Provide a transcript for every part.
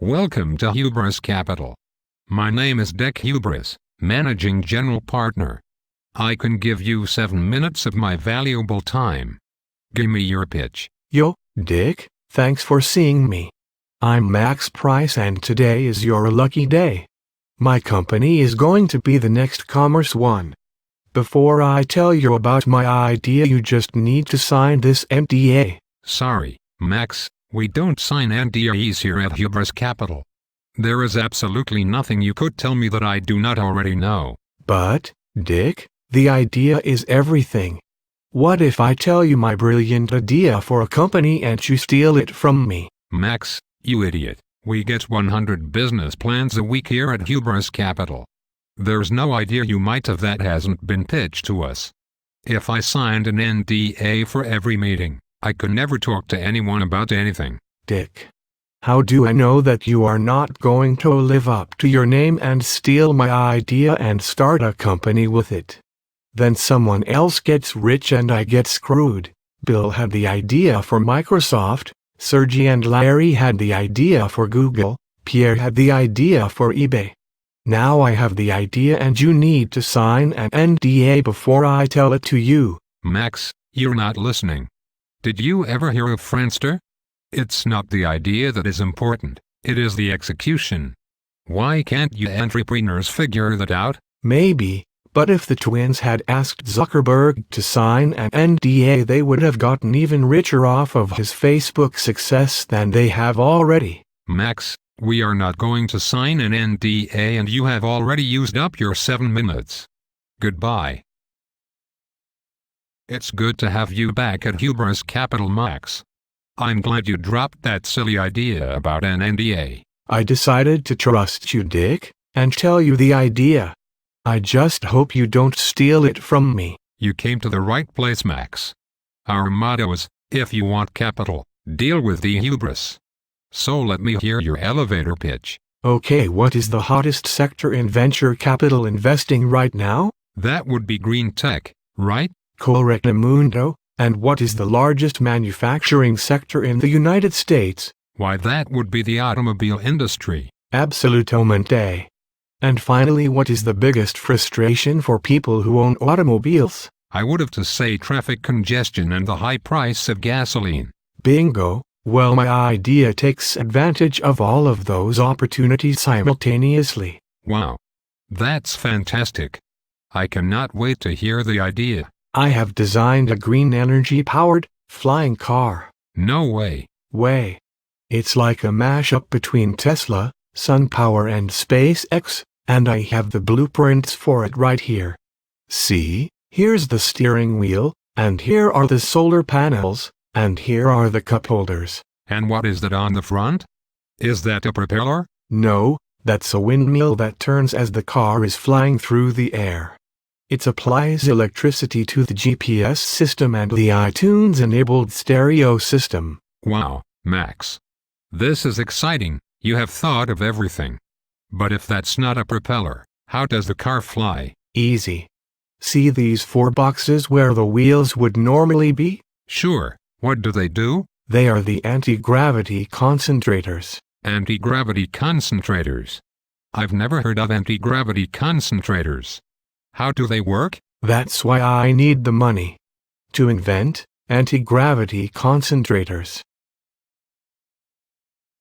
Welcome to Hubris Capital. My name is Dick Hubris, Managing General Partner. I can give you 7 minutes of my valuable time. Give me your pitch. Yo, Dick, thanks for seeing me. I'm Max Price and today is your lucky day. My company is going to be the next Commerce One. Before I tell you about my idea, you just need to sign this NDA. Sorry, Max, we don't sign NDAs here at Hubris Capital. There is absolutely nothing you could tell me that I do not already know. But, Dick, the idea is everything. What if I tell you my brilliant idea for a company and you steal it from me? Max, you idiot. We get 100 business plans a week here at Hubris Capital. There's no idea you might have that hasn't been pitched to us. If I signed an NDA for every meeting, I could never talk to anyone about anything. Dick, how do I know that you are not going to live up to your name and steal my idea and start a company with it? Then someone else gets rich and I get screwed. Bill had the idea for Microsoft, Sergey and Larry had the idea for Google, Pierre had the idea for eBay. Now I have the idea and you need to sign an NDA before I tell it to you. Max, you're not listening. Did you ever hear of Friendster? It's not the idea that is important, it is the execution. Why can't you entrepreneurs figure that out? Maybe, but if the twins had asked Zuckerberg to sign an NDA, they would have gotten even richer off of his Facebook success than they have already. Max, we are not going to sign an NDA and you have already used up your 7 minutes. Goodbye. It's good to have you back at Hubris Capital, Max. I'm glad you dropped that silly idea about an NDA. I decided to trust you, Dick, and tell you the idea. I just hope you don't steal it from me. You came to the right place, Max. Our motto is, if you want capital, deal with the hubris. So let me hear your elevator pitch. Okay, what is the hottest sector in venture capital investing right now? That would be green tech, right? Correctamundo. And what is the largest manufacturing sector in the United States? Why, that would be the automobile industry. Absolutamente. And finally, what is the biggest frustration for people who own automobiles? I would have to say traffic congestion and the high price of gasoline. Bingo. Well, my idea takes advantage of all of those opportunities simultaneously. Wow. That's fantastic. I cannot wait to hear the idea. I have designed a green energy-powered, flying car. No way. Way. It's like a mashup between Tesla, SunPower and SpaceX, and I have the blueprints for it right here. See, here's the steering wheel, and here are the solar panels, and here are the cup holders. And what is that on the front? Is that a propeller? No, that's a windmill that turns as the car is flying through the air. It applies electricity to the GPS system and the iTunes-enabled stereo system. Wow, Max. This is exciting, you have thought of everything. But if that's not a propeller, how does the car fly? Easy. See these 4 boxes where the wheels would normally be? Sure, what do they do? They are the anti-gravity concentrators. Anti-gravity concentrators? I've never heard of anti-gravity concentrators. How do they work? That's why I need the money. To invent anti-gravity concentrators.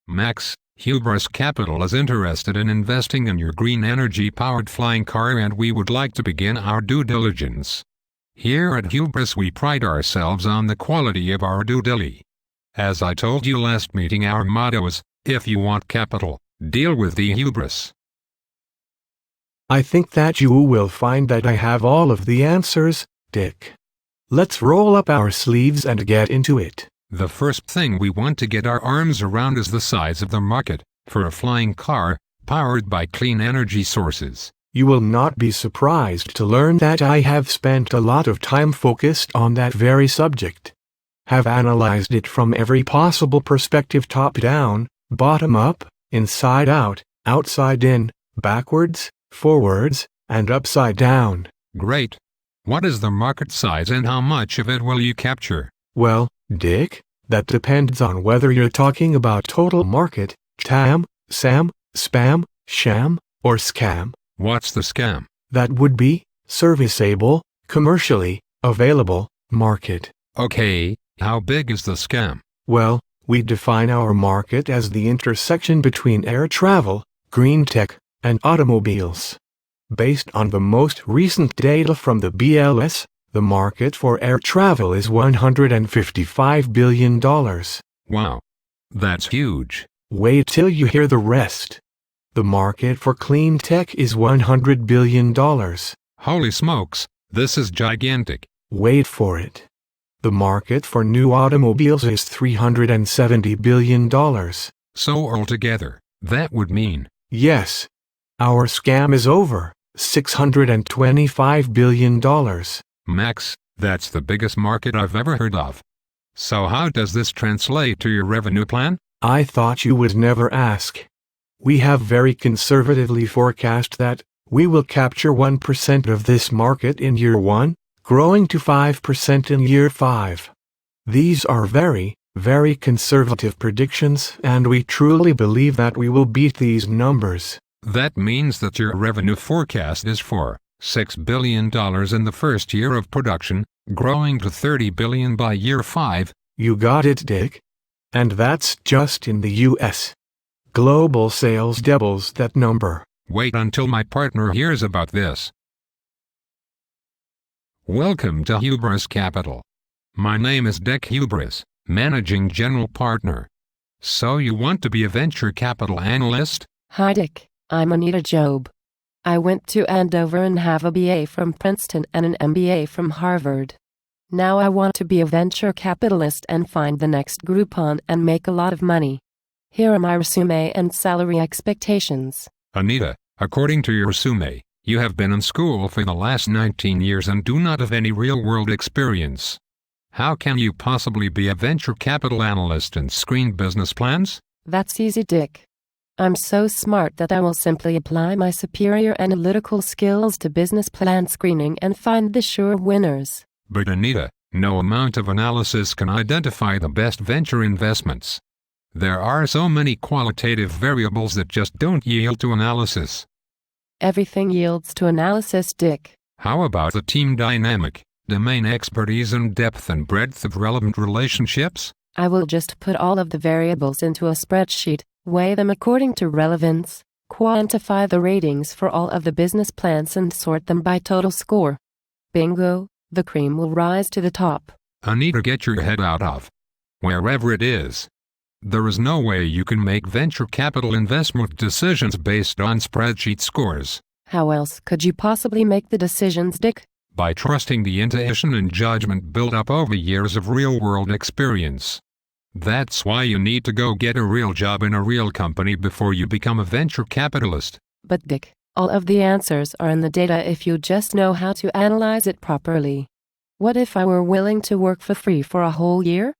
Max, Hubris Capital is interested in investing in your green energy-powered flying car and we would like to begin our due diligence. Here at Hubris we pride ourselves on the quality of our due diligence. As I told you last meeting, our motto is, if you want capital, deal with the hubris. I think that you will find that I have all of the answers, Dick. Let's roll up our sleeves and get into it. The first thing we want to get our arms around is the size of the market for a flying car powered by clean energy sources. You will not be surprised to learn that I have spent a lot of time focused on that very subject. Have analyzed it from every possible perspective, top down, bottom up, inside out, outside in, backwards, forwards, and upside down. Great. What is the market size and how much of it will you capture? Well, Dick, that depends on whether you're talking about total market, TAM, Sam, spam, sham, or scam. What's the scam? That would be serviceable, commercially available market. Okay, how big is the scam? Well, we define our market as the intersection between air travel, green tech, and automobiles. Based on the most recent data from the BLS, the market for air travel is $155 billion. Wow. That's huge. Wait till you hear the rest. The market for clean tech is $100 billion. Holy smokes, this is gigantic. Wait for it. The market for new automobiles is $370 billion. So altogether, that would mean... Yes. Our scam is over $625 billion. Max, that's the biggest market I've ever heard of. So how does this translate to your revenue plan? I thought you would never ask. We have very conservatively forecast that we will capture 1% of this market in year 1, growing to 5% in year 5. These are very, very conservative predictions, and we truly believe that we will beat these numbers. That means that your revenue forecast is for $6 billion in the first year of production, growing to $30 billion by year 5. You got it, Dick. And that's just in the US. Global sales doubles that number. Wait until my partner hears about this. Welcome to Hubris Capital. My name is Dick Hubris, Managing General Partner. So you want to be a venture capital analyst? Hi Dick, I'm Anita Job. I went to Andover and have a BA from Princeton and an MBA from Harvard. Now I want to be a venture capitalist and find the next Groupon and make a lot of money. Here are my resume and salary expectations. Anita, according to your resume, you have been in school for the last 19 years and do not have any real-world experience. How can you possibly be a venture capital analyst and screen business plans? That's easy, Dick. I'm so smart that I will simply apply my superior analytical skills to business plan screening and find the sure winners. But Anita, no amount of analysis can identify the best venture investments. There are so many qualitative variables that just don't yield to analysis. Everything yields to analysis, Dick. How about the team dynamic, domain expertise and depth and breadth of relevant relationships? I will just put all of the variables into a spreadsheet, weigh them according to relevance, quantify the ratings for all of the business plans and sort them by total score. Bingo, the cream will rise to the top. Anita, get your head out of wherever it is. There is no way you can make venture capital investment decisions based on spreadsheet scores. How else could you possibly make the decisions, Dick? By trusting the intuition and judgment built up over years of real-world experience. That's why you need to go get a real job in a real company before you become a venture capitalist. But Dick, all of the answers are in the data if you just know how to analyze it properly. What if I were willing to work for free for a whole year?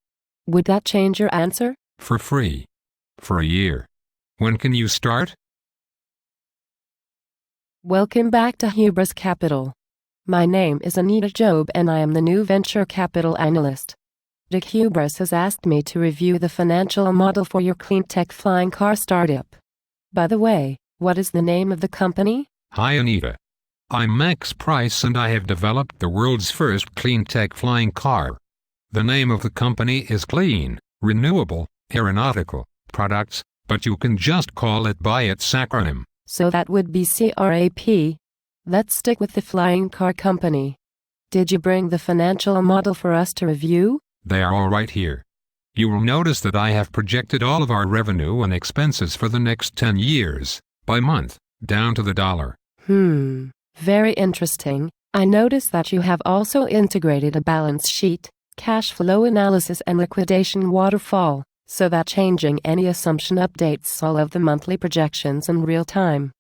Would that change your answer? For free. For a year. When can you start? Welcome back to Hubris Capital. My name is Anita Job and I am the new venture capital analyst. Dick Hubris has asked me to review the financial model for your clean tech flying car startup. By the way, what is the name of the company? Hi Anita. I'm Max Price and I have developed the world's first clean tech flying car. The name of the company is Clean, Renewable, Aeronautical Products, but you can just call it by its acronym. So that would be CRAP. Let's stick with the flying car company. Did you bring the financial model for us to review? They are all right here. You will notice that I have projected all of our revenue and expenses for the next 10 years, by month, down to the dollar. Very interesting. I notice that you have also integrated a balance sheet, cash flow analysis and liquidation waterfall, so that changing any assumption updates all of the monthly projections in real time.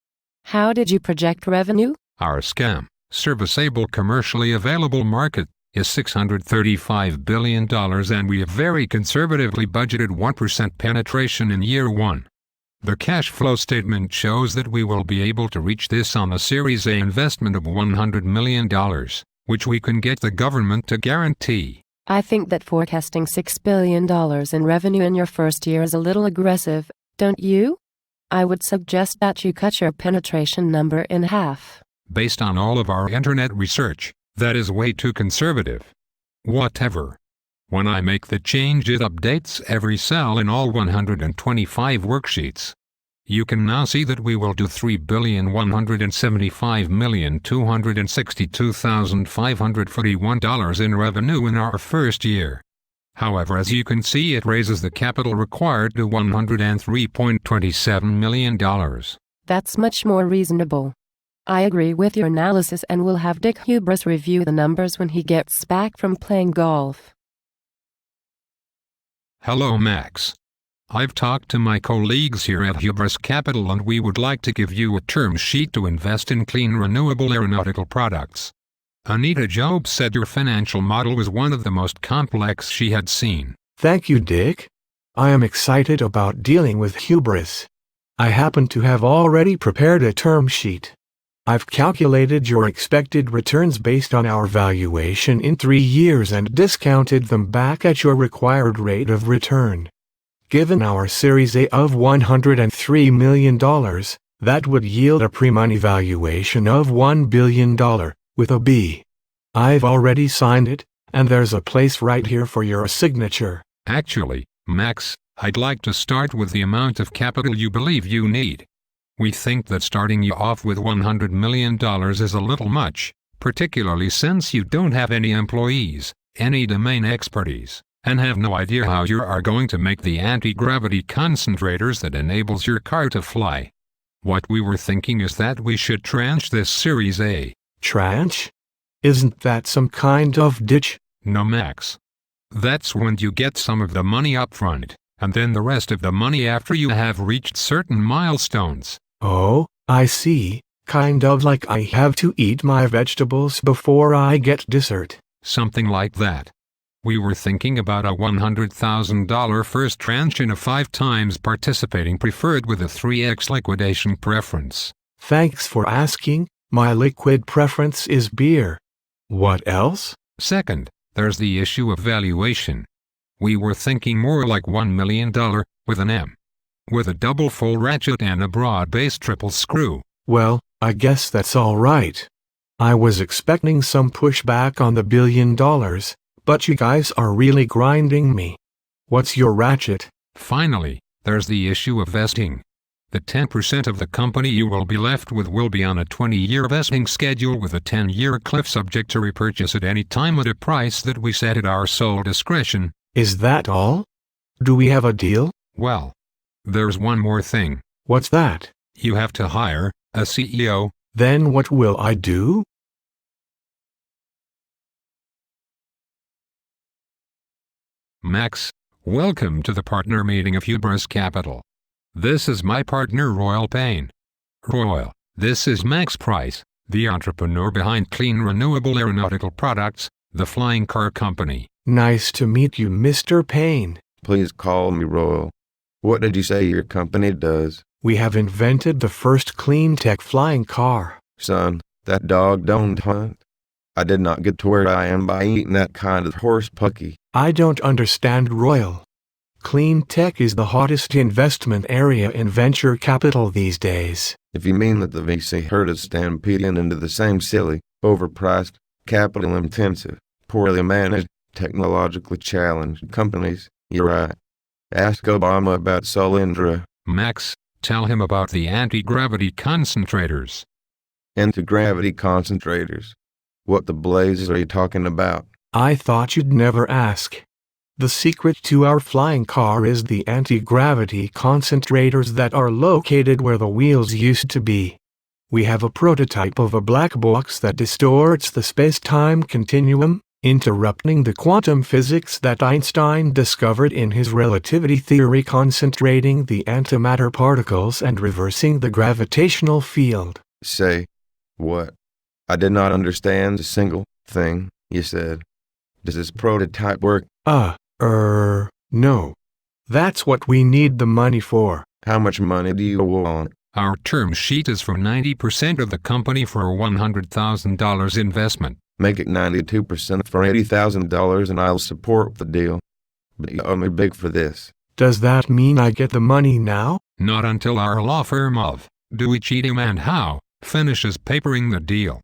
How did you project revenue? Our scam, serviceable commercially available market, is $635 billion and we have very conservatively budgeted 1% penetration in year 1. The cash flow statement shows that we will be able to reach this on a Series A investment of $100 million, which we can get the government to guarantee. I think that forecasting $6 billion in revenue in your first year is a little aggressive, don't you? I would suggest that you cut your penetration number in half. Based on all of our internet research, that is way too conservative. Whatever. When I make the change, it updates every cell in all 125 worksheets. You can now see that we will do $3,175,262,541 in revenue in our first year. However, as you can see, it raises the capital required to $103.27 million. That's much more reasonable. I agree with your analysis and will have Dick Hubris review the numbers when he gets back from playing golf. Hello, Max. I've talked to my colleagues here at Hubris Capital and we would like to give you a term sheet to invest in clean renewable aeronautical products. Anita Job said your financial model was one of the most complex she had seen. Thank you, Dick. I am excited about dealing with Hubris. I happen to have already prepared a term sheet. I've calculated your expected returns based on our valuation in 3 years and discounted them back at your required rate of return. Given our Series A of $103 million, that would yield a pre-money valuation of $1 billion, with a B. I've already signed it, and there's a place right here for your signature. Actually, Max, I'd like to start with the amount of capital you believe you need. We think that starting you off with $100 million is a little much, particularly since you don't have any employees, any domain expertise, and have no idea how you are going to make the anti-gravity concentrators that enables your car to fly. What we were thinking is that we should tranche this Series A. Tranche? Isn't that some kind of ditch? No, Max. That's when you get some of the money up front, and then the rest of the money after you have reached certain milestones. Oh, I see. Kind of like I have to eat my vegetables before I get dessert. Something like that. We were thinking about a $100,000 first tranche in a 5 times participating preferred with a 3x liquidation preference. Thanks for asking. My liquid preference is beer. What else? Second, there's the issue of valuation. We were thinking more like $1 million, with an M. With a double full ratchet and a broad base triple screw. Well, I guess that's all right. I was expecting some pushback on the $1 billion, but you guys are really grinding me. What's your ratchet? Finally, there's the issue of vesting. The 10% of the company you will be left with will be on a 20-year vesting schedule with a 10-year cliff subject to repurchase at any time at a price that we set at our sole discretion. Is that all? Do we have a deal? Well, there's one more thing. What's that? You have to hire a CEO. Then what will I do? Max, welcome to the partner meeting of Hubris Capital. This is my partner Royal Payne. Royal, this is Max Price, the entrepreneur behind Clean Renewable Aeronautical Products, the flying car company. Nice to meet you, Mr. Payne. Please call me Royal. What did you say your company does? We have invented the first clean tech flying car. Son, that dog don't hunt. I did not get to where I am by eating that kind of horse pucky. I don't understand, Royal. Clean tech is the hottest investment area in venture capital these days. If you mean that the VC herd is stampeding into the same silly, overpriced, capital-intensive, poorly managed, technologically challenged companies, you're right. Ask Obama about Solyndra. Max, tell him about the anti-gravity concentrators. Anti-gravity concentrators? What the blazes are you talking about? I thought you'd never ask. The secret to our flying car is the anti-gravity concentrators that are located where the wheels used to be. We have a prototype of a black box that distorts the space-time continuum, interrupting the quantum physics that Einstein discovered in his relativity theory, concentrating the antimatter particles and reversing the gravitational field. Say, what? I did not understand a single thing you said. Does this prototype work? No. That's what we need the money for. How much money do you want? Our term sheet is for 90% of the company for a $100,000 investment. Make it 92% for $80,000 and I'll support the deal. But you owe me big for this. Does that mean I get the money now? Not until our law firm of Do We Cheat Him and How finishes papering the deal.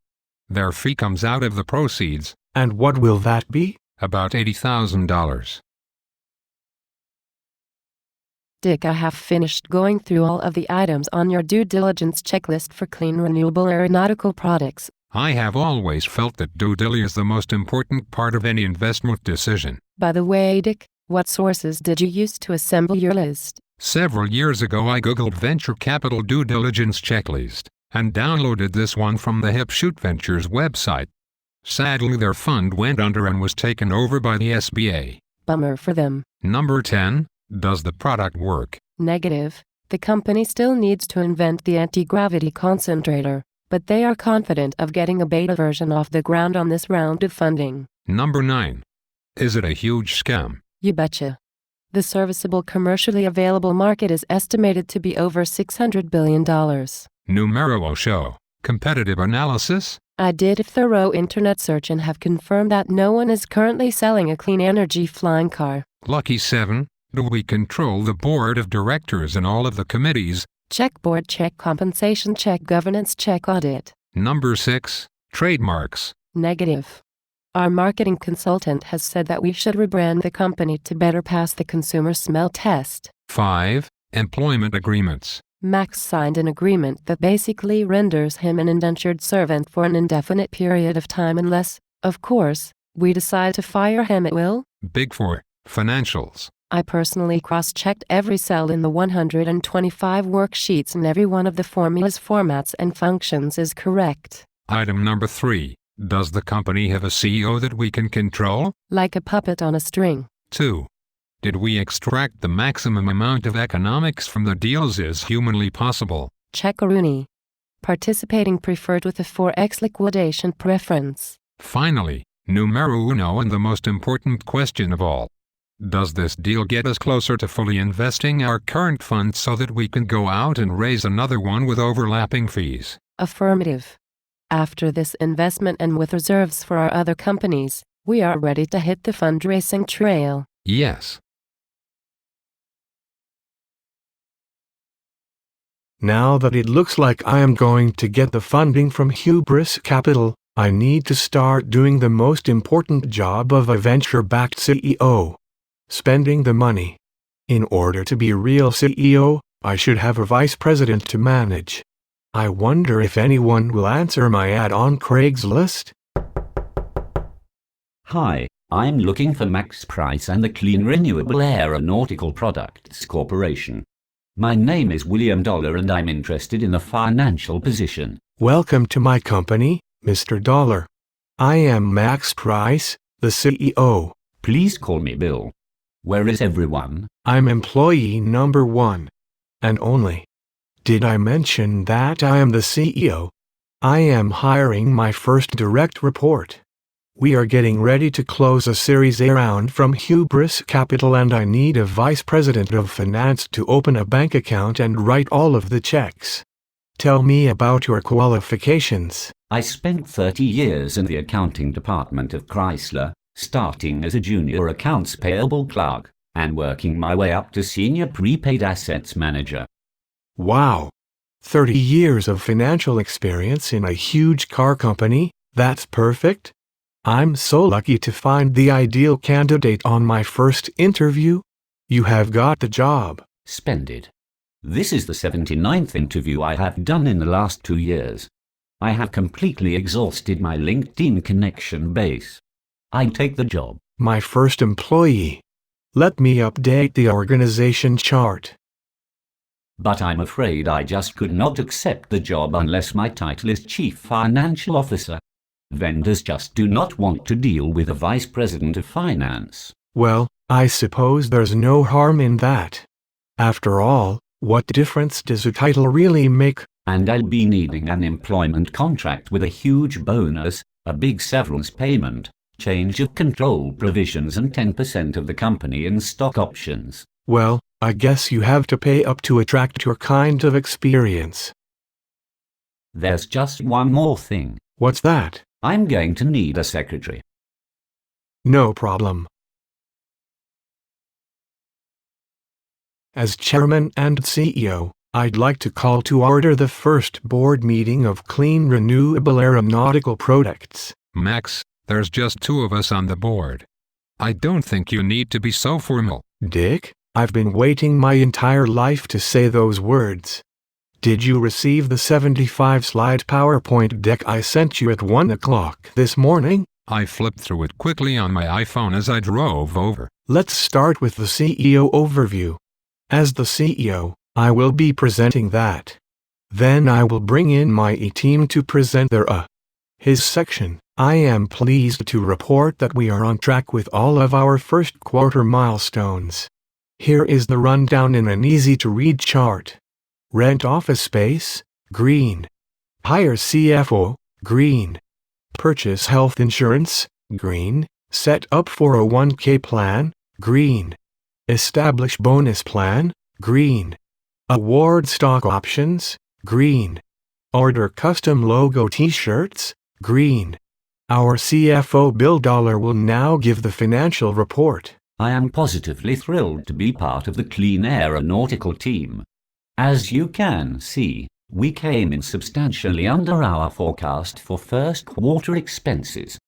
Their fee comes out of the proceeds. And what will that be? About $80,000. Dick, I have finished going through all of the items on your due diligence checklist for clean renewable aeronautical products. I have always felt that due diligence is the most important part of any investment decision. By the way, Dick, what sources did you use to assemble your list? Several years ago I googled venture capital due diligence checklist and downloaded this one from the Hip Shoot Ventures website. Sadly, their fund went under and was taken over by the SBA. Bummer for them. Number 10. Does the product work? Negative. The company still needs to invent the anti-gravity concentrator, but they are confident of getting a beta version off the ground on this round of funding. Number 9. Is it a huge scam? You betcha. The serviceable commercially available market is estimated to be over $600 billion. Numero show. Competitive analysis? I did a thorough internet search and have confirmed that no one is currently selling a clean energy flying car. Lucky 7. Do we control the board of directors and all of the committees? Check board, check compensation, check governance, check audit. Number 6. Trademarks. Negative. Our marketing consultant has said that we should rebrand the company to better pass the consumer smell test. 5. Employment agreements. Max signed an agreement that basically renders him an indentured servant for an indefinite period of time unless, of course, we decide to fire him at will. Big 4. Financials. I personally cross-checked every cell in the 125 worksheets and every one of the formulas, formats, and functions is correct. Item number 3. Does the company have a CEO that we can control? Like a puppet on a string. 2. Did we extract the maximum amount of economics from the deals as humanly possible? Check-a-rooney. Participating preferred with a 4x liquidation preference. Finally, numero uno and the most important question of all. Does this deal get us closer to fully investing our current funds so that we can go out and raise another one with overlapping fees? Affirmative. After this investment and with reserves for our other companies, we are ready to hit the fundraising trail. Yes. Now that it looks like I am going to get the funding from Hubris Capital, I need to start doing the most important job of a venture-backed CEO. Spending the money. In order to be a real CEO, I should have a vice president to manage. I wonder if anyone will answer my ad on Craigslist. Hi, I'm looking for Max Price and the Clean Renewable Aeronautical Products Corporation. My name is William Dollar and I'm interested in a financial position. Welcome to my company, Mr. Dollar. I am Max Price, the CEO. Please call me Bill. Where is everyone? I'm employee number 1. And only. Did I mention that I am the CEO? I am hiring my first direct report. We are getting ready to close a Series A round from Hubris Capital and I need a vice president of finance to open a bank account and write all of the checks. Tell me about your qualifications. I spent 30 years in the accounting department of Chrysler, starting as a junior accounts payable clerk and working my way up to senior prepaid assets manager. Wow! 30 years of financial experience in a huge car company, that's perfect. I'm so lucky to find the ideal candidate on my first interview. You have got the job. Splendid. This is the 79th interview I have done in the last 2 years. I have completely exhausted my LinkedIn connection base. I'd take the job. My first employee. Let me update the organization chart. But I'm afraid I just could not accept the job unless my title is Chief Financial Officer. Vendors just do not want to deal with a Vice President of Finance. Well, I suppose there's no harm in that. After all, what difference does a title really make? And I'll be needing an employment contract with a huge bonus, a big severance payment, change of control provisions and 10% of the company in stock options. Well, I guess you have to pay up to attract your kind of experience. There's just one more thing. What's that? I'm going to need a secretary. No problem. As Chairman and CEO, I'd like to call to order the first board meeting of Clean Renewable Aeronautical Products. Max, there's just two of us on the board. I don't think you need to be so formal. Dick, I've been waiting my entire life to say those words. Did you receive the 75-slide PowerPoint deck I sent you at 1 o'clock this morning? I flipped through it quickly on my iPhone as I drove over. Let's start with the CEO overview. As the CEO, I will be presenting that. Then I will bring in my team to present their his section. I am pleased to report that we are on track with all of our first quarter milestones. Here is the rundown in an easy-to-read chart. Rent office space, green. Hire CFO, green. Purchase health insurance, green. Set up 401k plan, green. Establish bonus plan, green. Award stock options, green. Order custom logo t-shirts, green. Our CFO Bill Dollar will now give the financial report. I am positively thrilled to be part of the Clean Aeronautical team. As you can see, we came in substantially under our forecast for first quarter expenses.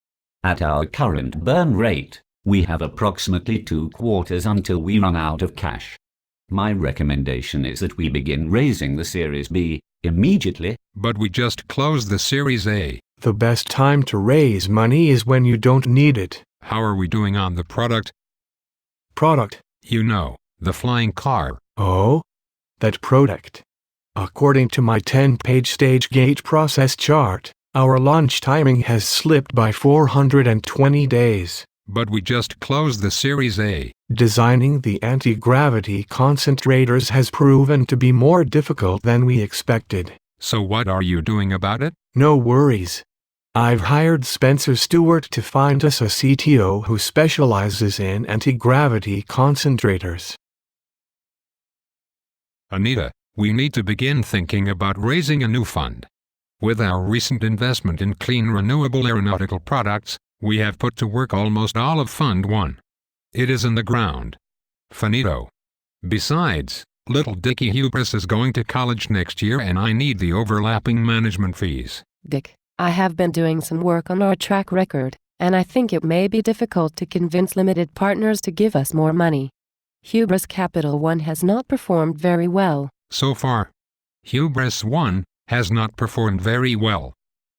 At our current burn rate, we have approximately 2 quarters until we run out of cash. My recommendation is that we begin raising the Series B immediately. But we just closed the Series A. The best time to raise money is when you don't need it. How are we doing on the product? Product. You know, the flying car. Oh? That product. According to my 10-page stage gate process chart, our launch timing has slipped by 420 days. But we just closed the Series A. Designing the anti-gravity concentrators has proven to be more difficult than we expected. So what are you doing about it? No worries. I've hired Spencer Stewart to find us a CTO who specializes in anti-gravity concentrators. Anita, we need to begin thinking about raising a new fund. With our recent investment in clean renewable aeronautical products, we have put to work almost all of Fund 1. It is in the ground. Finito. Besides, little Dickie Hubris is going to college next year and I need the overlapping management fees. Dick, I have been doing some work on our track record, and I think it may be difficult to convince limited partners to give us more money. Hubris Capital 1 has not performed very well. So far. Hubris 1 has not performed very well.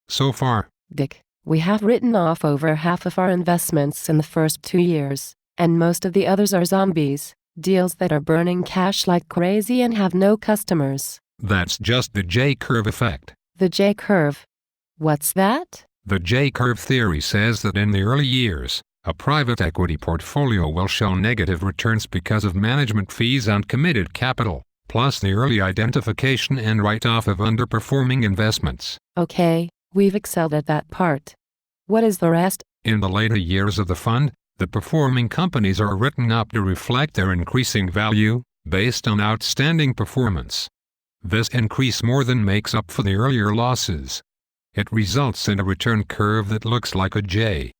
So far. Dick, we have written off over half of our investments in the first 2 years, and most of the others are zombies, deals that are burning cash like crazy and have no customers. That's just the J-curve effect. The J-curve? What's that? The J-curve theory says that in the early years, a private equity portfolio will show negative returns because of management fees on committed capital, plus the early identification and write-off of underperforming investments. Okay, we've excelled at that part. What is the rest? In the later years of the fund, the performing companies are written up to reflect their increasing value, based on outstanding performance. This increase more than makes up for the earlier losses. It results in a return curve that looks like a J.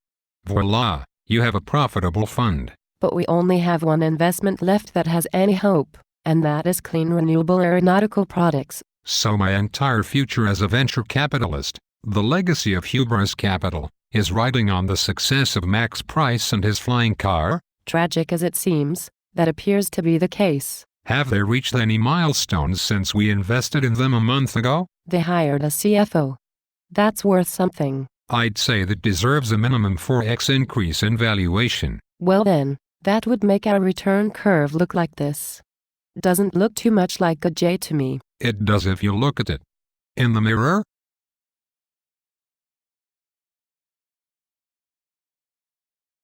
Voila, you have a profitable fund. But we only have one investment left that has any hope, and that is clean renewable aeronautical products. So my entire future as a venture capitalist, the legacy of Hubris Capital, is riding on the success of Max Price and his flying car? Tragic as it seems, that appears to be the case. Have they reached any milestones since we invested in them a month ago? They hired a CFO. That's worth something. I'd say that deserves a minimum 4x increase in valuation. Well then, that would make our return curve look like this. Doesn't look too much like a J to me. It does if you look at it. In the mirror?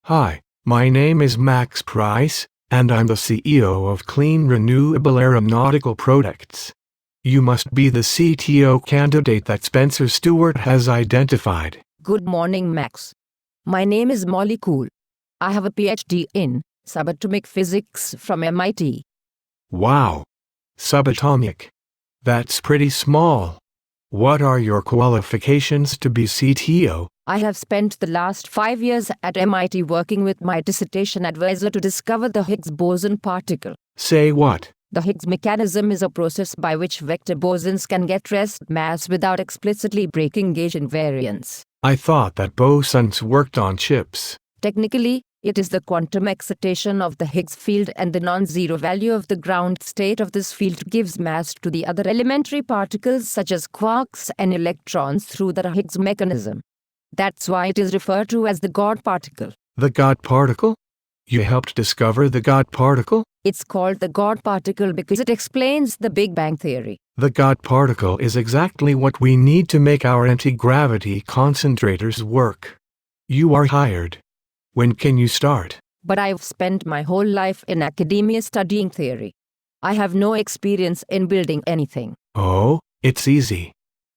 Hi, my name is Max Price, and I'm the CEO of Clean Renewable Aeronautical Products. You must be the CTO candidate that Spencer Stewart has identified. Good morning, Max. My name is Molly Cool. I have a PhD in subatomic physics from MIT. Wow. Subatomic. That's pretty small. What are your qualifications to be CTO? I have spent the last 5 years at MIT working with my dissertation advisor to discover the Higgs boson particle. Say what? The Higgs mechanism is a process by which vector bosons can get rest mass without explicitly breaking gauge invariance. I thought that bosons worked on chips. Technically, it is the quantum excitation of the Higgs field, and the non-zero value of the ground state of this field gives mass to the other elementary particles such as quarks and electrons through the Higgs mechanism. That's why it is referred to as the God particle. The God particle? You helped discover the God particle? It's called the God particle because it explains the Big Bang theory. The God particle is exactly what we need to make our anti-gravity concentrators work. You are hired. When can you start? But I've spent my whole life in academia studying theory. I have no experience in building anything. Oh, it's easy.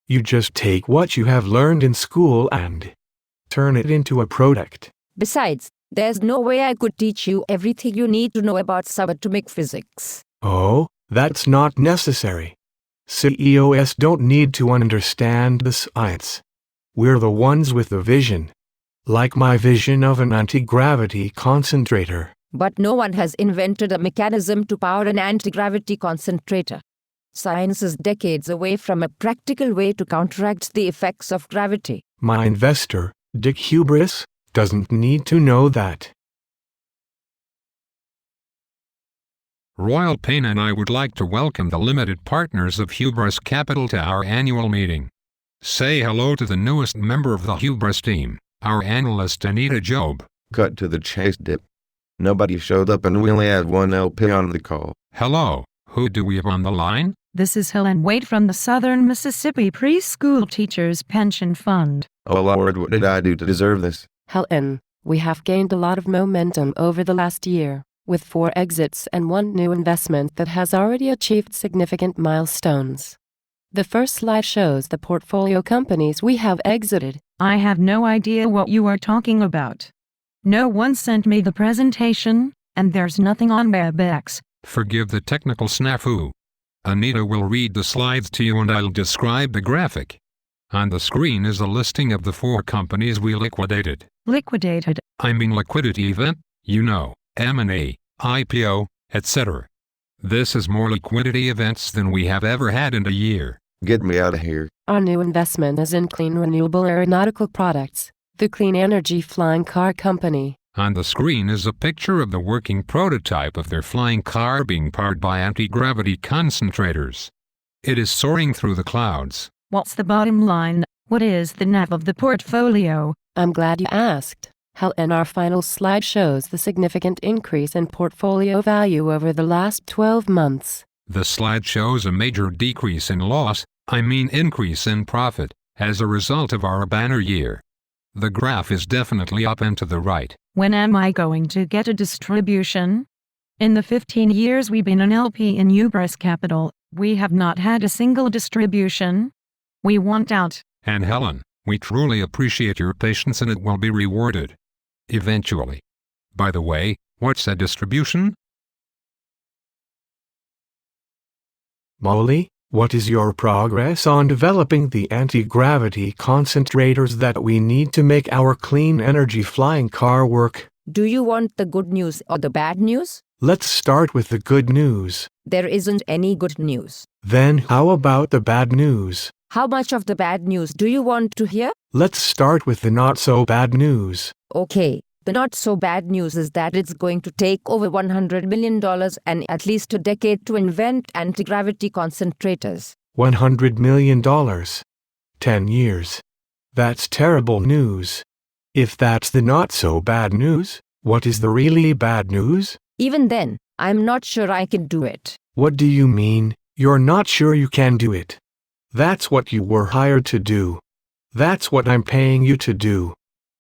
You just take what you have learned in school and turn it into a product. Besides, there's no way I could teach you everything you need to know about subatomic physics. Oh, that's not necessary. CEOs don't need to understand the science. We're the ones with the vision. Like my vision of an anti-gravity concentrator. But no one has invented a mechanism to power an anti-gravity concentrator. Science is decades away from a practical way to counteract the effects of gravity. My investor, Dick Hubris, doesn't need to know that. Royal Pain and I would like to welcome the limited partners of Hubris Capital to our annual meeting. Say hello to the newest member of the Hubris team, our analyst Anita Job. Cut to the chase, Dip. Nobody showed up and we only had one LP on the call. Hello, who do we have on the line? This is Helen Waite from the Southern Mississippi Preschool Teachers Pension Fund. Oh Lord, what did I do to deserve this? Helen, we have gained a lot of momentum over the last year, with 4 exits and 1 new investment that has already achieved significant milestones. The first slide shows the portfolio companies we have exited. I have no idea what you are talking about. No one sent me the presentation, and there's nothing on WebEx. Forgive the technical snafu. Anita will read the slides to you and I'll describe the graphic. On the screen is a listing of the 4 companies we liquidated. Liquidated? I mean liquidity event, you know, M&A, IPO, etc. This is more liquidity events than we have ever had in a year. Get me out of here. Our new investment is in Clean Renewable Aeronautical Products, the clean energy flying car company. On the screen is a picture of the working prototype of their flying car being powered by anti-gravity concentrators. It is soaring through the clouds. What's the bottom line? What is the NAV of the portfolio? I'm glad you asked. Helen, our final slide shows the significant increase in portfolio value over the last 12 months. The slide shows a major decrease in loss, increase in profit, as a result of our banner year. The graph is definitely up and to the right. When am I going to get a distribution? In the 15 years we've been an LP in Hubris Capital, we have not had a single distribution. We want out. And Helen, we truly appreciate your patience and it will be rewarded. Eventually. By the way, what's a distribution? Molly, what is your progress on developing the anti-gravity concentrators that we need to make our clean energy flying car work? Do you want the good news or the bad news? Let's start with the good news. There isn't any good news. Then how about the bad news? How much of the bad news do you want to hear? Let's start with the not-so-bad news. Okay, the not-so-bad news is that it's going to take over $100 million and at least a decade to invent anti-gravity concentrators. $100 million. 10 years. That's terrible news. If that's the not-so-bad news, what is the really bad news? Even then, I'm not sure I can do it. What do you mean, you're not sure you can do it? That's what you were hired to do. That's what I'm paying you to do.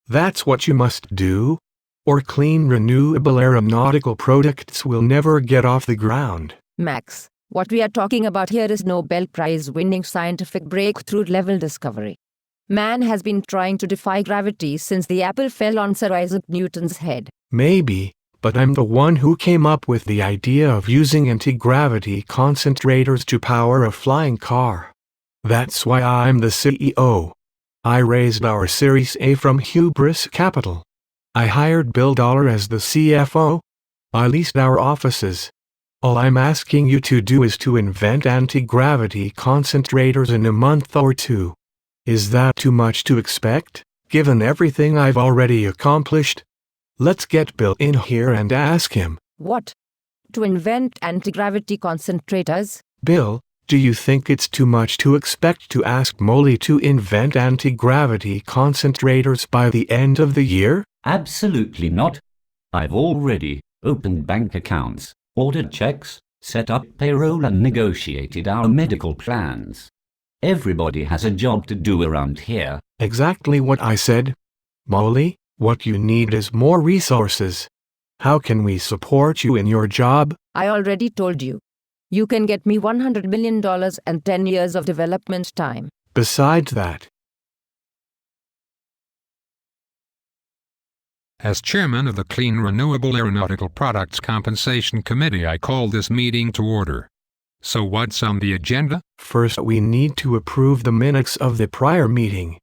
That's what you must do. Or clean renewable aeronautical products will never get off the ground. Max, what we are talking about here is Nobel Prize-winning scientific breakthrough-level discovery. Man has been trying to defy gravity since the apple fell on Sir Isaac Newton's head. Maybe, but I'm the one who came up with the idea of using anti-gravity concentrators to power a flying car. That's why I'm the CEO. I raised our Series A from Hubris Capital. I hired Bill Dollar as the CFO. I leased our offices. All I'm asking you to do is to invent anti-gravity concentrators in a month or two. Is that too much to expect, given everything I've already accomplished? Let's get Bill in here and ask him. What? To invent anti-gravity concentrators? Bill, do you think it's too much to expect to ask Molly to invent anti-gravity concentrators by the end of the year? Absolutely not. I've already opened bank accounts, ordered checks, set up payroll and negotiated our medical plans. Everybody has a job to do around here. Exactly what I said. Molly, what you need is more resources. How can we support you in your job? I already told you. You can get me $100 million and 10 years of development time. Besides that, As chairman of the Clean Renewable Aeronautical Products Compensation Committee, I call this meeting to order. So what's on the agenda? first we need to approve the minutes of the prior meeting.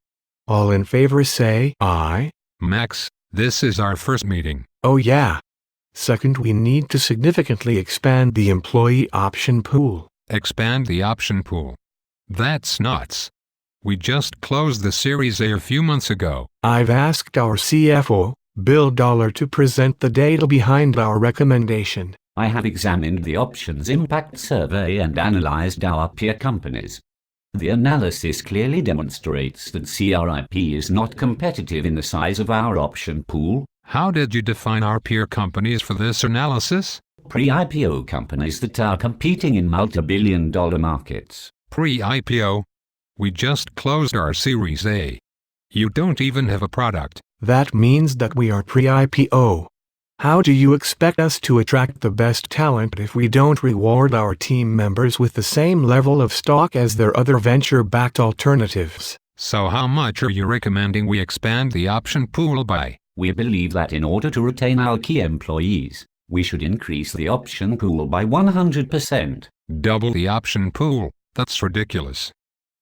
All in favor say aye. Max, this is our first meeting. Oh yeah. Second, we need to significantly expand the employee option pool. Expand the option pool. That's nuts. We just closed the Series A few months ago. I've asked our CFO, Bill Dollar, to present the data behind our recommendation. I have examined the options impact survey and analyzed our peer companies. The analysis clearly demonstrates that CRIP is not competitive in the size of our option pool. How did you define our peer companies for this analysis? Pre-IPO companies that are competing in multi-billion-dollar markets. Pre-IPO? We just closed our Series A. You don't even have a product. That means that we are pre-IPO. How do you expect us to attract the best talent if we don't reward our team members with the same level of stock as their other venture-backed alternatives? So how much are you recommending we expand the option pool by? We believe that in order to retain our key employees, we should increase the option pool by 100%. Double the option pool? That's ridiculous.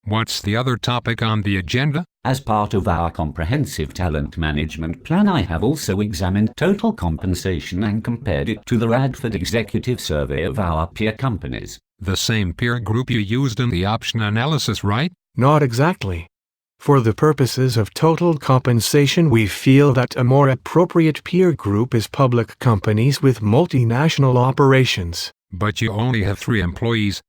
What's the other topic on the agenda? As part of our comprehensive talent management plan, I have also examined total compensation and compared it to the Radford Executive Survey of our peer companies. The same peer group you used in the option analysis, right? Not exactly. For the purposes of total compensation, we feel that a more appropriate peer group is public companies with multinational operations. But you only have 3 employees.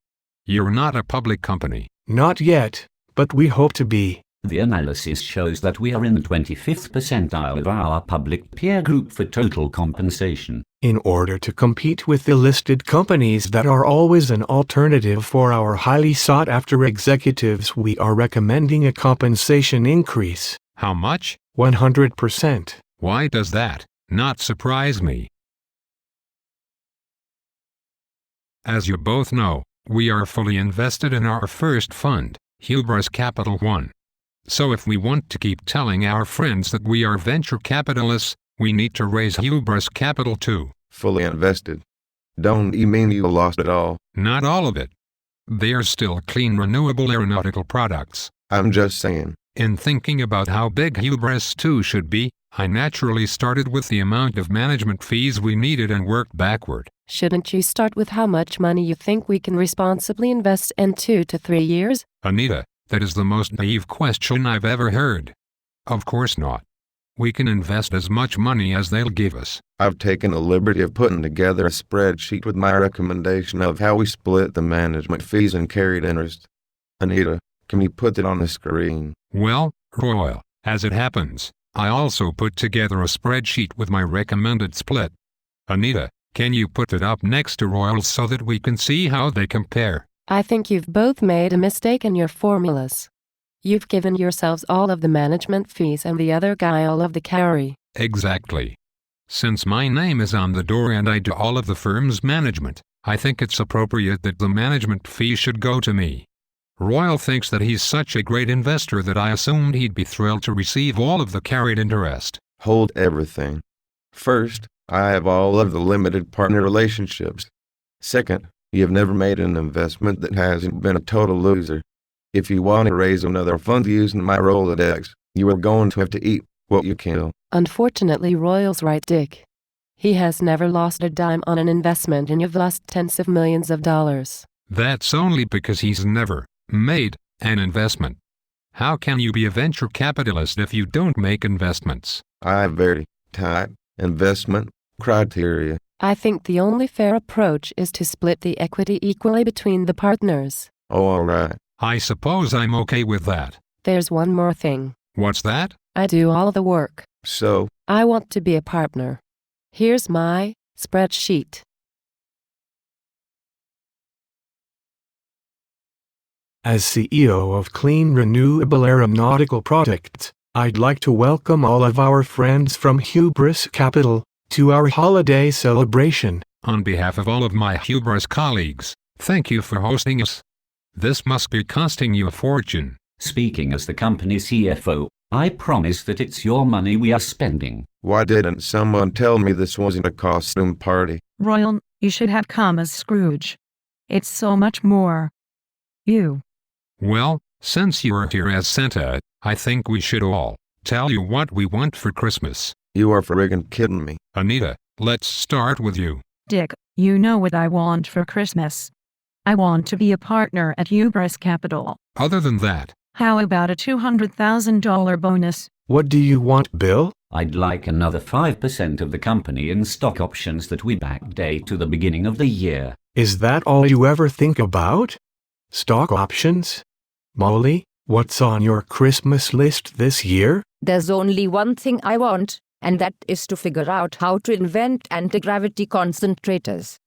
You're not a public company. Not yet, but we hope to be. The analysis shows that we are in the 25th percentile of our public peer group for total compensation. In order to compete with the listed companies that are always an alternative for our highly sought-after executives, we are recommending a compensation increase. How much? 100%. Why does that not surprise me? As you both know, we are fully invested in our first fund, Hubris Capital 1. So if we want to keep telling our friends that we are venture capitalists, we need to raise Hubris Capital 2. Fully invested. Don't you mean you lost it all? Not all of it. They are still clean renewable aeronautical products. I'm just saying. In thinking about how big Hubris 2 should be, I naturally started with the amount of management fees we needed and worked backward. Shouldn't you start with how much money you think we can responsibly invest in 2 to 3 years? Anita, that is the most naive question I've ever heard. Of course not. We can invest as much money as they'll give us. I've taken the liberty of putting together a spreadsheet with my recommendation of how we split the management fees and carried interest. Anita, can you put it on the screen? Well, Royal, as it happens, I also put together a spreadsheet with my recommended split. Anita, can you put it up next to Royal so that we can see how they compare? I think you've both made a mistake in your formulas. You've given yourselves all of the management fees and the other guy all of the carry. Exactly. Since my name is on the door and I do all of the firm's management, I think it's appropriate that the management fee should go to me. Royal thinks that he's such a great investor that I assumed he'd be thrilled to receive all of the carried interest. Hold everything. First, I have all of the limited partner relationships. Second, you have never made an investment that hasn't been a total loser. If you want to raise another fund using my Rolodex, you are going to have to eat what you kill. Unfortunately, Royal's right, Dick. He has never lost a dime on an investment and you've lost tens of millions of dollars. That's only because he's never made an investment. How can you be a venture capitalist if you don't make investments? I have very tight investment criteria. I think the only fair approach is to split the equity equally between the partners. Oh, all right. I suppose I'm okay with that. There's one more thing. What's that? I do all the work. So, I want to be a partner. Here's my spreadsheet. As CEO of Clean Renewable Aeronautical Products, I'd like to welcome all of our friends from Hubris Capital to our holiday celebration. On behalf of all of my Hubris colleagues, thank you for hosting us. This must be costing you a fortune. Speaking as the company's CFO, I promise that it's your money we are spending. why didn't someone tell me this wasn't a costume party? Royal, you should have come as Scrooge. It's so much more. You. Well, since you're here as Santa, I think we should all tell you what we want for Christmas. You are friggin' kidding me. Anita, let's start with you. Dick, you know what I want for Christmas. I want to be a partner at Hubris Capital. Other than that, How about a $200,000 bonus? What do you want, Bill? I'd like another 5% of the company in stock options that we backdate to the beginning of the year. Is that all you ever think about? Stock options? Molly, what's on your Christmas list this year? There's only one thing I want, and that is to figure out how to invent anti-gravity concentrators.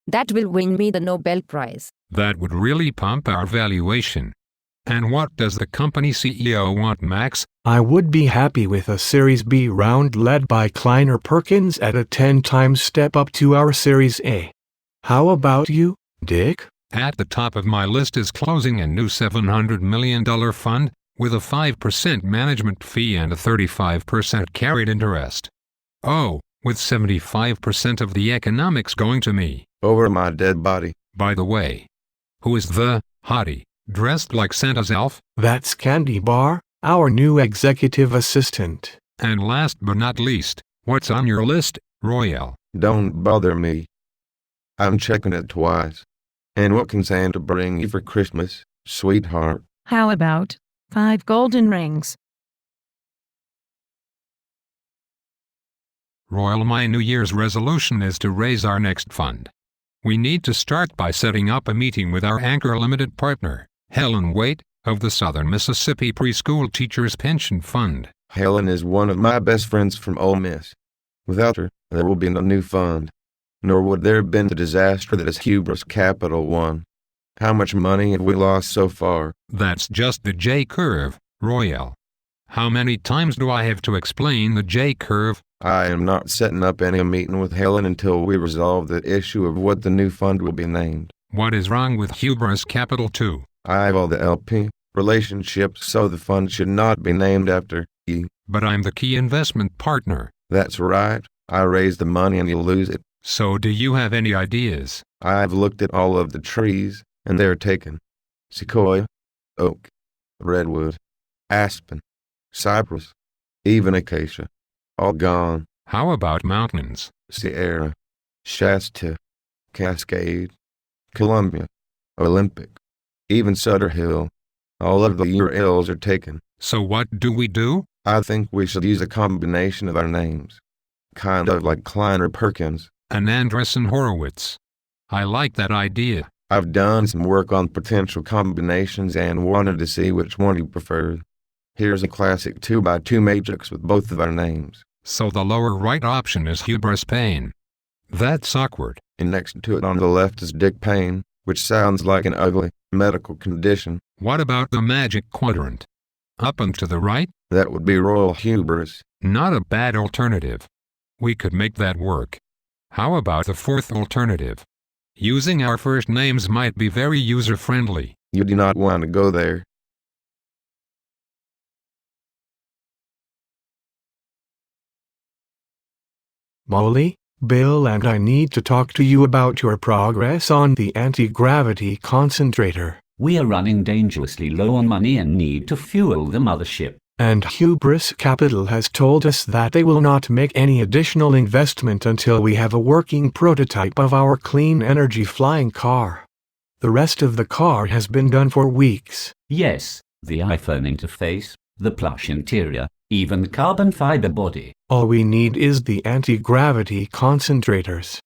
That will win me the Nobel Prize. that would really pump our valuation. And what does the company CEO want, Max? I would be happy with a Series B round led by Kleiner Perkins at a 10 times step up to our Series A. How about you, Dick? At the top of my list is closing a new $700 million fund, with a 5% management fee and a 35% carried interest. Oh, with 75% of the economics going to me. Over my dead body. By the way, who is the hottie, dressed like Santa's elf? That's Candy Bar, our new executive assistant. And last but not least, what's on your list, Royale? Don't bother me. I'm checking it twice. And what can Santa bring you for Christmas, sweetheart? How about 5 golden rings? Royal, my New Year's resolution is to raise our next fund. We need to start by setting up a meeting with our anchor limited partner, Helen Waite, of the Southern Mississippi Preschool Teachers Pension Fund. Helen is one of my best friends from Ole Miss. Without her, there will be no new fund. Nor would there have been the disaster that is Hubris Capital One. How much money have we lost so far? That's just the J-curve, Royale. How many times do I have to explain the J-curve? I am not setting up any meeting with Helen until we resolve the issue of what the new fund will be named. What is wrong with Hubris Capital 2? I have all the LP relationships, so the fund should not be named after E. But I'm the key investment partner. That's right. I raise the money and you lose it. So do you have any ideas? I've looked at all of the trees, and they're taken. Sequoia, oak, redwood, aspen, cypress, even acacia. All gone. How about mountains? Sierra, Shasta, Cascade, Columbia, Olympic, even Sutter Hill. All of the URLs are taken. So what do we do? I think we should use a combination of our names. Kind of like Kleiner Perkins. And Andreessen Horowitz. I like that idea. I've done some work on potential combinations and wanted to see which one you preferred. Here's a classic 2x2 matrix with both of our names. So the lower right option is Hubris Payne. That's awkward. And next to it on the left is Dick Payne, which sounds like an ugly medical condition. What about the magic quadrant? Up and to the right? That would be Royal Hubris. Not a bad alternative. We could make that work. How about the fourth alternative? Using our first names might be very user-friendly. You do not want to go there. Molly, Bill and I need to talk to you about your progress on the anti-gravity concentrator. We are running dangerously low on money and need to fuel the mothership. And Hubris Capital has told us that they will not make any additional investment until we have a working prototype of our clean energy flying car. The rest of the car has been done for weeks. Yes, the iPhone interface, the plush interior, even the carbon fiber body. All we need is the anti-gravity concentrators.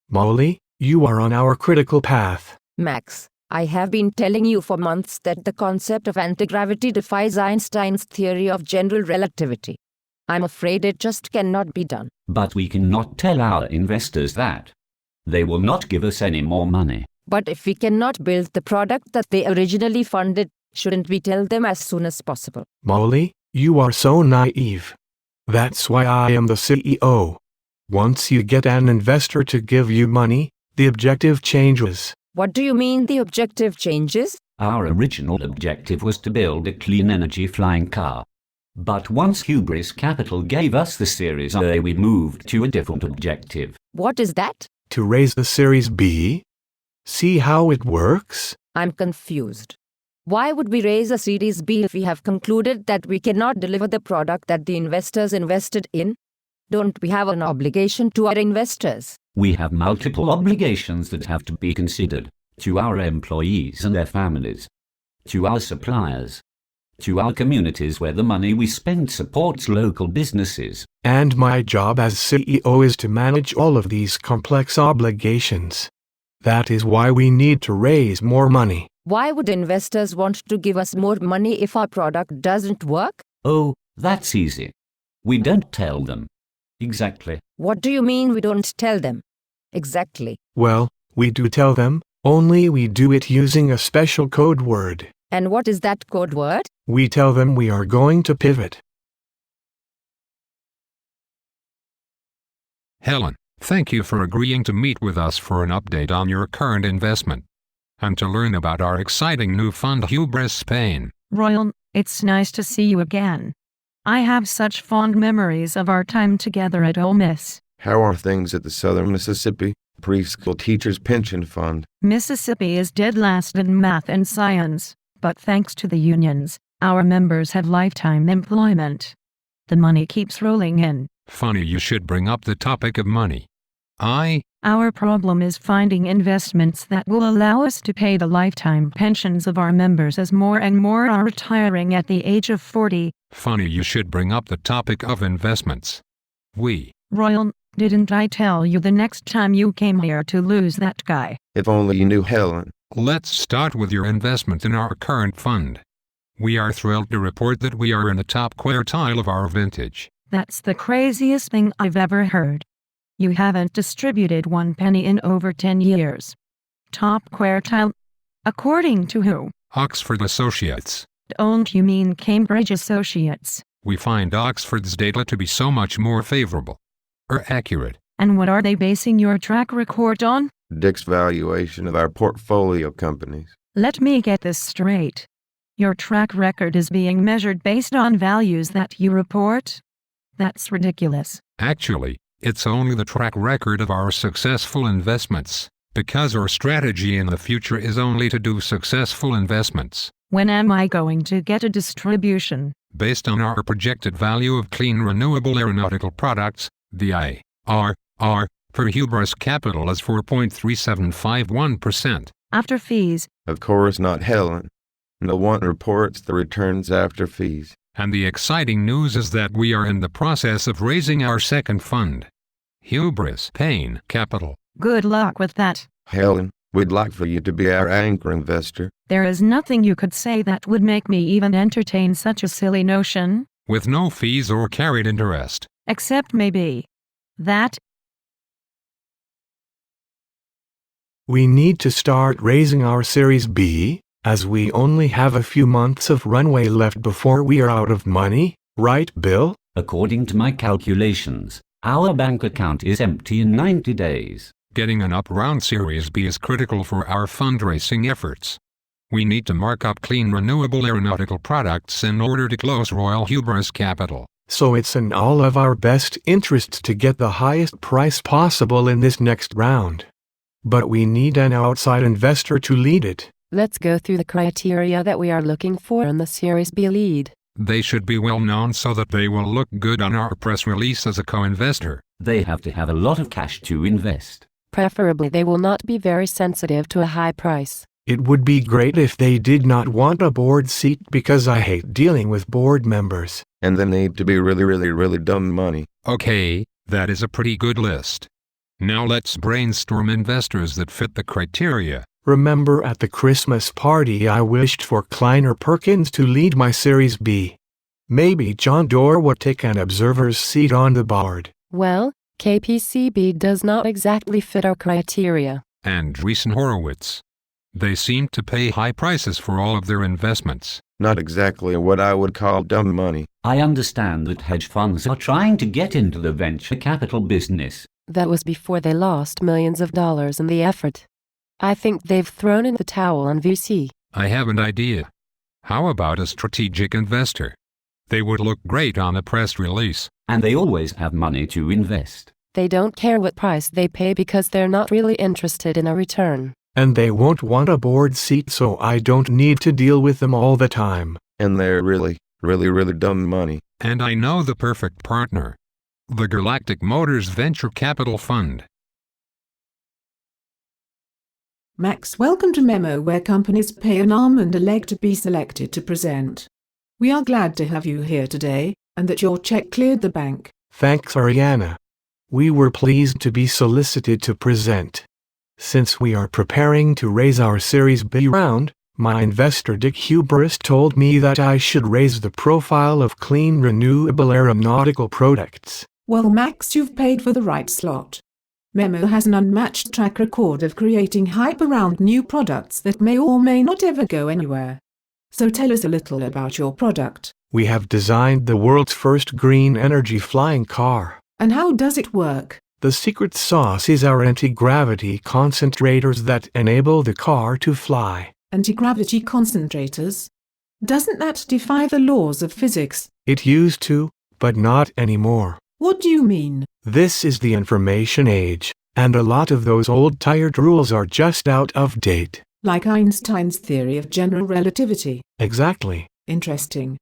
Molly, you are on our critical path. Max, I have been telling you for months that the concept of antigravity defies Einstein's theory of general relativity. I'm afraid it just cannot be done. But we cannot tell our investors that. They will not give us any more money. But if we cannot build the product that they originally funded, shouldn't we tell them as soon as possible? Molly, you are so naive. That's why I am the CEO. Once you get an investor to give you money, the objective changes. What do you mean the objective changes? Our original objective was to build a clean energy flying car. But once Hubris Capital gave us the Series A, we moved to a different objective. What is that? To raise the Series B? See how it works? I'm confused. Why would we raise a Series B if we have concluded that we cannot deliver the product that the investors invested in? Don't we have an obligation to our investors? We have multiple obligations that have to be considered. To our employees and their families. To our suppliers. To our communities where the money we spend supports local businesses. And my job as CEO is to manage all of these complex obligations. That is why we need to raise more money. Why would investors want to give us more money if our product doesn't work? Oh, that's easy. We don't tell them. Exactly. What do you mean we don't tell them? Exactly. Well, we do tell them, only we do it using a special code word. And what is that code word? We tell them we are going to pivot. Helen, thank you for agreeing to meet with us for an update on your current investment. And to learn about our exciting new fund Hubris Spain. Royal, it's nice to see you again. I have such fond memories of our time together at Ole Miss. How are things at the Southern Mississippi Preschool Teachers Pension Fund? Mississippi is dead last in math and science, but thanks to the unions, our members have lifetime employment. The money keeps rolling in. Funny you should bring up the topic of money. Our problem is finding investments that will allow us to pay the lifetime pensions of our members as more and more are retiring at the age of 40. Funny you should bring up the topic of investments. Royal, didn't I tell you the next time you came here to lose that guy? If only you knew Helen. Let's start with your investment in our current fund. We are thrilled to report that we are in the top quartile of our vintage. That's the craziest thing I've ever heard. You haven't distributed 1 penny in over 10 years. Top quartile? According to who? Oxford Associates. Don't you mean Cambridge Associates? We find Oxford's data to be so much more favorable. Or accurate. And what are they basing your track record on? Dick's valuation of our portfolio companies. Let me get this straight. Your track record is being measured based on values that you report? That's ridiculous. Actually, it's only the track record of our successful investments, because our strategy in the future is only to do successful investments. When am I going to get a distribution? Based on our projected value of clean renewable aeronautical products, the IRR for Hubris Capital is 4.3751%. After fees. Of course not, Helen. No one reports the returns after fees. And the exciting news is that we are in the process of raising our second fund, Hubris Spain Capital. Good luck with that. Helen, we'd like for you to be our anchor investor. There is nothing you could say that would make me even entertain such a silly notion. With no fees or carried interest. Except maybe that. We need to start raising our Series B, as we only have a few months of runway left before we are out of money, right, Bill? According to my calculations, our bank account is empty in 90 days. Getting an up-round Series B is critical for our fundraising efforts. We need to mark up clean renewable aeronautical products in order to close Royal Hubris Capital. So it's in all of our best interests to get the highest price possible in this next round. But we need an outside investor to lead it. Let's go through the criteria that we are looking for in the Series B lead. They should be well known so that they will look good on our press release as a co-investor. They have to have a lot of cash to invest. Preferably they will not be very sensitive to a high price. It would be great if they did not want a board seat because I hate dealing with board members. And they need to be really dumb money. Okay, that is a pretty good list. Now let's brainstorm investors that fit the criteria. Remember at the Christmas party I wished for Kleiner Perkins to lead my Series B. Maybe John Doerr would take an observer's seat on the board. Well, KPCB does not exactly fit our criteria. And Andreessen Horowitz. They seem to pay high prices for all of their investments. Not exactly what I would call dumb money. I understand that hedge funds are trying to get into the venture capital business. That was before they lost millions of dollars in the effort. I think they've thrown in the towel on VC. I have an idea. How about a strategic investor? They would look great on a press release. And they always have money to invest. They don't care what price they pay because they're not really interested in a return. And they won't want a board seat so I don't need to deal with them all the time. And they're really dumb money. And I know the perfect partner. The Galactic Motors Venture Capital Fund. Max, welcome to Memo, where companies pay an arm and a leg to be selected to present. We are glad to have you here today, and that your check cleared the bank. Thanks, Ariana. We were pleased to be solicited to present. Since we are preparing to raise our Series B round, my investor Dick Hubris told me that I should raise the profile of clean renewable aeronautical products. Well, Max, you've paid for the right slot. Memo has an unmatched track record of creating hype around new products that may or may not ever go anywhere. So tell us a little about your product. We have designed the world's first green energy flying car. And how does it work? The secret sauce is our anti-gravity concentrators that enable the car to fly. Anti-gravity concentrators? Doesn't that defy the laws of physics? It used to, but not anymore. What do you mean? This is the information age, and a lot of those old tired rules are just out of date. Like Einstein's theory of general relativity. Exactly. Interesting.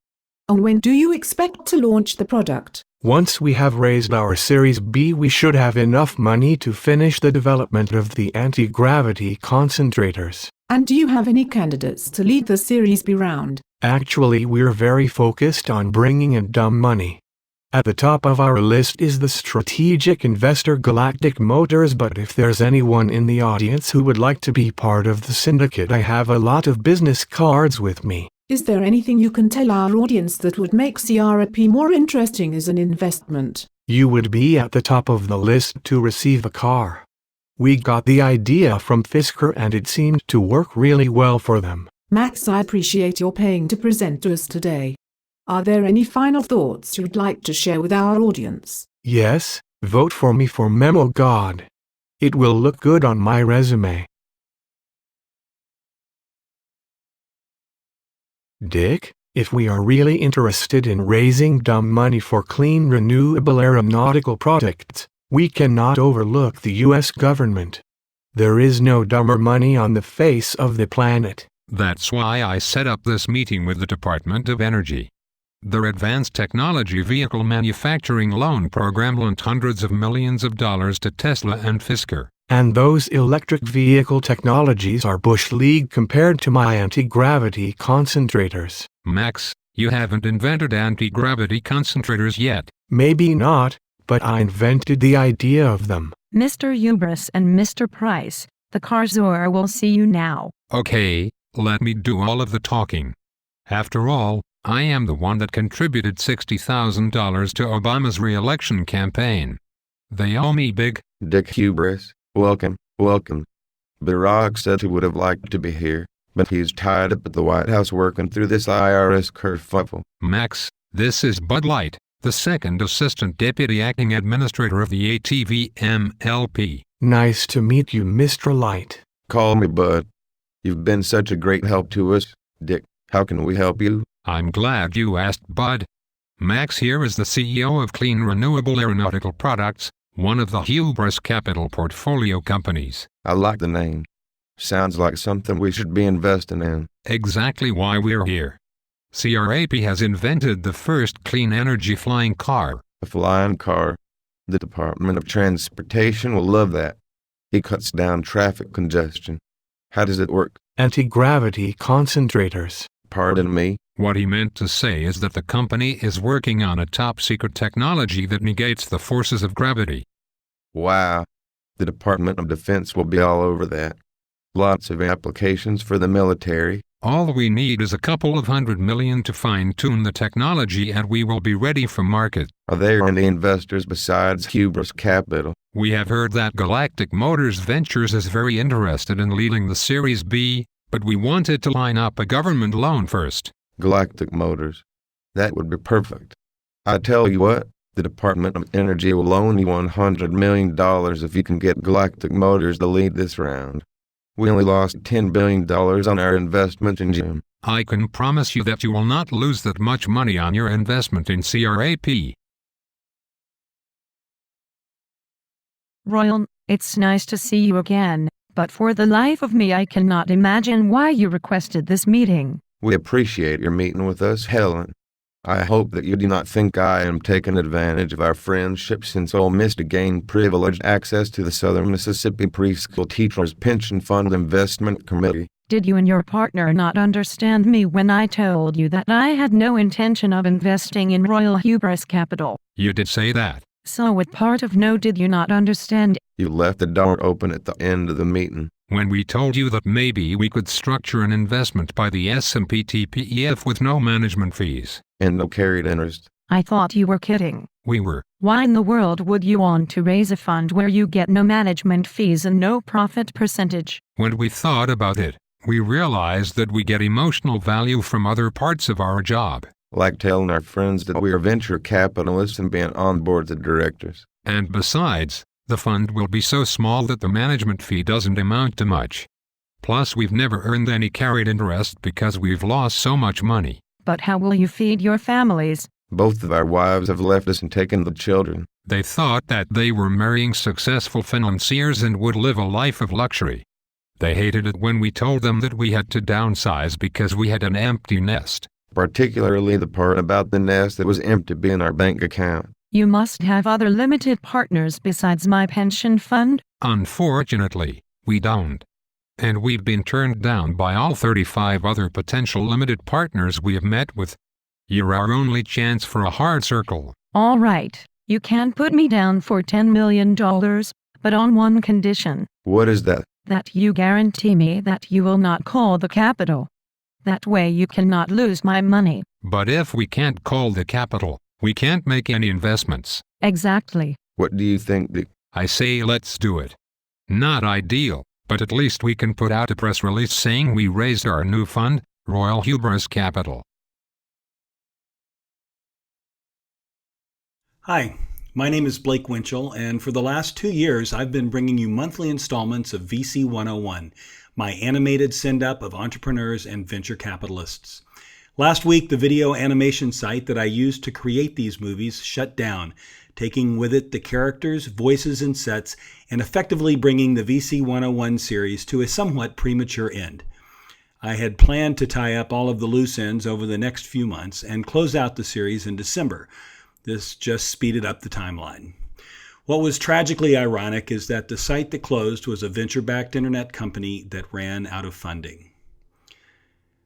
And when do you expect to launch the product? Once we have raised our Series B, we should have enough money to finish the development of the anti-gravity concentrators. And do you have any candidates to lead the Series B round? Actually, we're very focused on bringing in dumb money. At the top of our list is the strategic investor Galactic Motors, but if there's anyone in the audience who would like to be part of the syndicate, I have a lot of business cards with me. Is there anything you can tell our audience that would make CRP more interesting as an investment? You would be at the top of the list to receive a car. We got the idea from Fisker and it seemed to work really well for them. Max, I appreciate your paying to present to us today. Are there any final thoughts you'd like to share with our audience? Yes, vote for me for Memo God. It will look good on my resume. Dick, if we are really interested in raising dumb money for clean renewable aeronautical products, we cannot overlook the U.S. government. There is no dumber money on the face of the planet. That's why I set up this meeting with the Department of Energy. Their Advanced Technology Vehicle Manufacturing Loan Program lent hundreds of millions of dollars to Tesla and Fisker. And those electric vehicle technologies are Bush League compared to my anti-gravity concentrators. Max, you haven't invented anti-gravity concentrators yet. Maybe not, but I invented the idea of them. Mr. Hubris and Mr. Price, the Carzor will see you now. Okay, let me do all of the talking. After all, I am the one that contributed $60,000 to Obama's re-election campaign. They owe me big. Dick Hubris, welcome. Barack said he would have liked to be here, but he's tied up at the White House working through this IRS kerfuffle. Max, this is Bud Light, the second Assistant Deputy Acting Administrator of the ATVMLP. Nice to meet you, Mr. Light. Call me Bud. You've been such a great help to us. Dick, how can we help you? I'm glad you asked, Bud. Max here is the CEO of Clean Renewable Aeronautical Products, one of the Hubris Capital portfolio companies. I like the name. Sounds like something we should be investing in. Exactly why we're here. CRAP has invented the first clean energy flying car. A flying car. The Department of Transportation will love that. It cuts down traffic congestion. How does it work? Anti-gravity concentrators. Pardon me? What he meant to say is that the company is working on a top-secret technology that negates the forces of gravity. Wow. The Department of Defense will be all over that. Lots of applications for the military. All we need is a couple of $100 million to fine-tune the technology and we will be ready for market. Are there any investors besides Hubris Capital? We have heard that Galactic Motors Ventures is very interested in leading the Series B, but we wanted to line up a government loan first. Galactic Motors. That would be perfect. I tell you what, the Department of Energy will loan you $100 million if you can get Galactic Motors to lead this round. We only lost $10 billion on our investment in Jim. I can promise you that you will not lose that much money on your investment in CRAP. Royal, it's nice to see you again, but for the life of me I cannot imagine why you requested this meeting. We appreciate your meeting with us, Helen. I hope that you do not think I am taking advantage of our friendship since Ole Miss to gain privileged access to the Southern Mississippi Preschool Teachers Pension Fund Investment Committee. Did you and your partner not understand me when I told you that I had no intention of investing in Royal Hubris Capital? You did say that. So what part of no did you not understand? You left the door open at the end of the meeting. When we told you that maybe we could structure an investment by the S&P TPEF with no management fees. And no carried interest. I thought you were kidding. We were. Why in the world would you want to raise a fund where you get no management fees and no profit percentage? When we thought about it, we realized that we get emotional value from other parts of our job. Like telling our friends that we are venture capitalists and being on board of directors. And besides, the fund will be so small that the management fee doesn't amount to much. Plus, we've never earned any carried interest because we've lost so much money. But how will you feed your families? Both of our wives have left us and taken the children. They thought that they were marrying successful financiers and would live a life of luxury. They hated it when we told them that we had to downsize because we had an empty nest. Particularly the part about the nest that was empty being our bank account. You must have other limited partners besides my pension fund? Unfortunately, we don't. And we've been turned down by all 35 other potential limited partners we have met with. You're our only chance for a hard circle. All right, you can put me down for $10 million, but on one condition. What is that? That you guarantee me that you will not call the capital. That way you cannot lose my money. But if we can't call the capital, we can't make any investments. Exactly. What do you think, Dick? I say let's do it. Not ideal, but at least we can put out a press release saying we raised our new fund, Royal Hubris Capital. Hi, my name is Blake Winchell, and for the last 2 years I've been bringing you monthly installments of VC101, my animated send-up of entrepreneurs and venture capitalists. Last week, the video animation site that I used to create these movies shut down, taking with it the characters, voices, and sets, and effectively bringing the VC101 series to a somewhat premature end. I had planned to tie up all of the loose ends over the next few months and close out the series in December. This just speeded up the timeline. What was tragically ironic is that the site that closed was a venture-backed internet company that ran out of funding.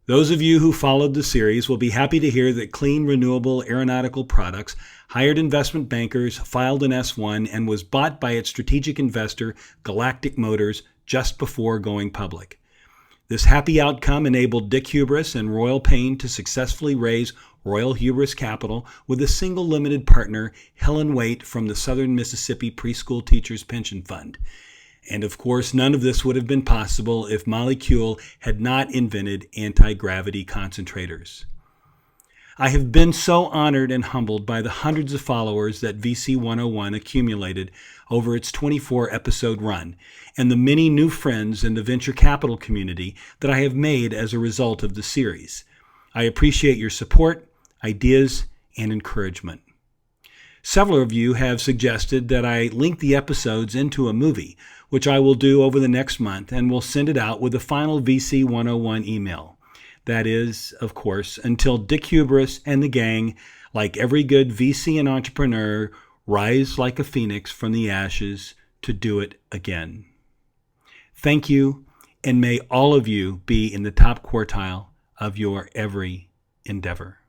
Those of you who followed the series will be happy to hear that Clean Renewable Aeronautical Products hired investment bankers, filed an S-1, and was bought by its strategic investor, Galactic Motors, just before going public. This happy outcome enabled Dick Hubris and Royal Payne to successfully raise Royal Hubris Capital with a single limited partner, Helen Waite from the Southern Mississippi Preschool Teachers Pension Fund. And of course, none of this would have been possible if Molly Kuehl had not invented anti-gravity concentrators. I have been so honored and humbled by the hundreds of followers that VC101 accumulated over its 24-episode run, and the many new friends in the venture capital community that I have made as a result of the series. I appreciate your support, ideas, and encouragement. Several of you have suggested that I link the episodes into a movie, which I will do over the next month and will send it out with a final VC101 email. That is, of course, until Dick Hubris and the gang, like every good VC and entrepreneur, rise like a phoenix from the ashes to do it again. Thank you, and may all of you be in the top quartile of your every endeavor.